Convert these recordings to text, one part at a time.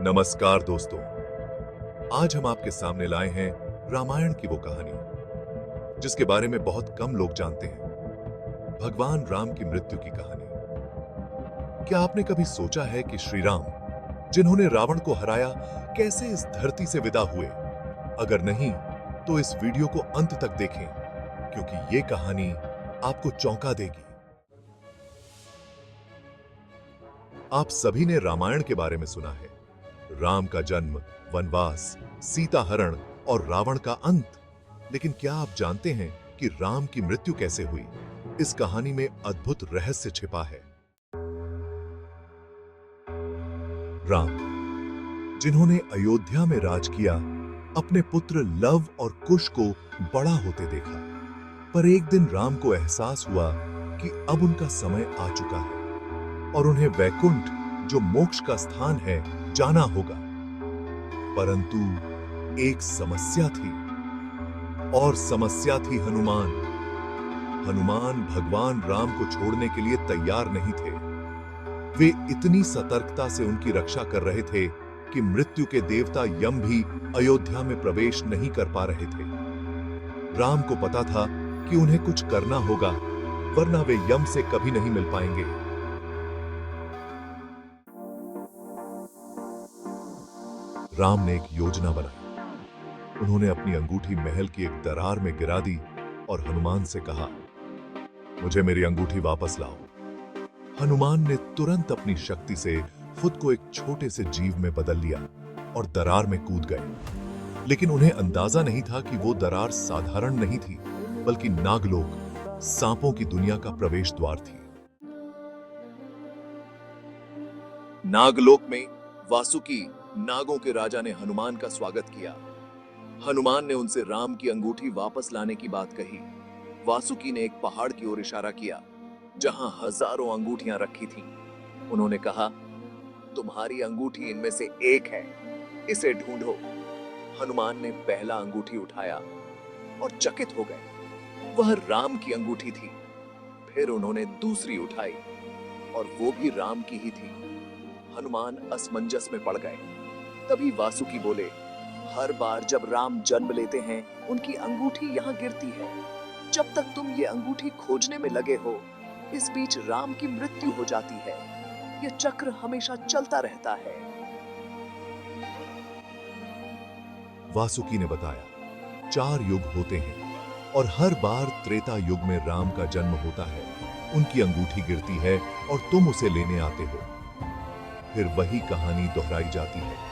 नमस्कार दोस्तों, आज हम आपके सामने लाए हैं रामायण की वो कहानी जिसके बारे में बहुत कम लोग जानते हैं। भगवान राम की मृत्यु की कहानी। क्या आपने कभी सोचा है कि श्री राम, जिन्होंने रावण को हराया, कैसे इस धरती से विदा हुए? अगर नहीं, तो इस वीडियो को अंत तक देखें, क्योंकि ये कहानी आपको चौंका देगी। आप सभी ने रामायण के बारे में सुना है। राम का जन्म, वनवास, सीता हरण और रावण का अंत। लेकिन क्या आप जानते हैं कि राम की मृत्यु कैसे हुई? इस कहानी में अद्भुत रहस्य छिपा है। राम, जिन्होंने अयोध्या में राज किया, अपने पुत्र लव और कुश को बड़ा होते देखा, पर एक दिन राम को एहसास हुआ कि अब उनका समय आ चुका है और उन्हें वैकुंठ, जो मोक्ष का स्थान है, जाना होगा। परंतु एक समस्या थी, और समस्या थी हनुमान। हनुमान भगवान राम को छोड़ने के लिए तैयार नहीं थे। वे इतनी सतर्कता से उनकी रक्षा कर रहे थे कि मृत्यु के देवता यम भी अयोध्या में प्रवेश नहीं कर पा रहे थे। राम को पता था कि उन्हें कुछ करना होगा, वरना वे यम से कभी नहीं मिल पाएंगे। राम ने एक योजना बनाई। उन्होंने अपनी अंगूठी महल की एक दरार में गिरा दी और हनुमान से कहा, मुझे मेरी अंगूठी वापस लाओ। हनुमान ने तुरंत अपनी शक्ति से खुद को एक छोटे से जीव में बदल लिया और दरार में कूद गए। लेकिन उन्हें अंदाजा नहीं था कि वो दरार साधारण नहीं थी, बल्कि नागलोक, सांपों की दुनिया का प्रवेश द्वार थी। नागलोक में वासुकी, नागों के राजा ने हनुमान का स्वागत किया। हनुमान ने उनसे राम की अंगूठी वापस लाने की बात कही। वासुकी ने एक पहाड़ की ओर इशारा किया, जहां हजारों अंगूठियां रखी थीं। उन्होंने कहा, तुम्हारी अंगूठी इनमें से एक है, इसे ढूंढो। हनुमान ने पहला अंगूठी उठाया और चकित हो गए। वह राम की अंगूठी थी। फिर उन्होंने दूसरी उठाई और वो भी राम की ही थी। हनुमान असमंजस में पड़ गए। तभी वासुकी बोले, हर बार जब राम जन्म लेते हैं, उनकी अंगूठी यहाँ गिरती है। जब तक तुम ये अंगूठी खोजने में लगे हो, इस बीच राम की मृत्यु हो जाती है। यह चक्र हमेशा चलता रहता है। वासुकी ने बताया, 4 युग होते हैं और हर बार त्रेता युग में राम का जन्म होता है। उनकी अंगूठी गिरती है और तुम उसे लेने आते हो। फिर वही कहानी दोहराई जाती है।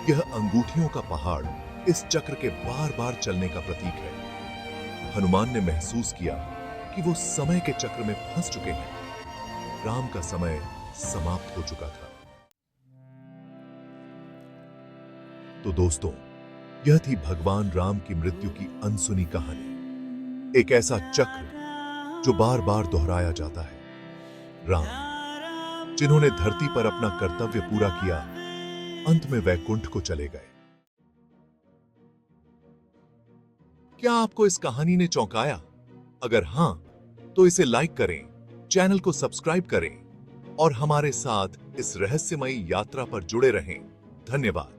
यह अंगूठियों का पहाड़ इस चक्र के बार बार चलने का प्रतीक है। हनुमान ने महसूस किया कि वो समय के चक्र में फंस चुके हैं। राम का समय समाप्त हो चुका था। तो दोस्तों, यह थी भगवान राम की मृत्यु की अनसुनी कहानी। एक ऐसा चक्र जो बार बार दोहराया जाता है। राम, जिन्होंने धरती पर अपना कर्तव्य पूरा किया, अंत में वैकुंठ को चले गए। क्या आपको इस कहानी ने चौंकाया? अगर हां, तो इसे लाइक करें, चैनल को सब्सक्राइब करें और हमारे साथ इस रहस्यमयी यात्रा पर जुड़े रहें। धन्यवाद।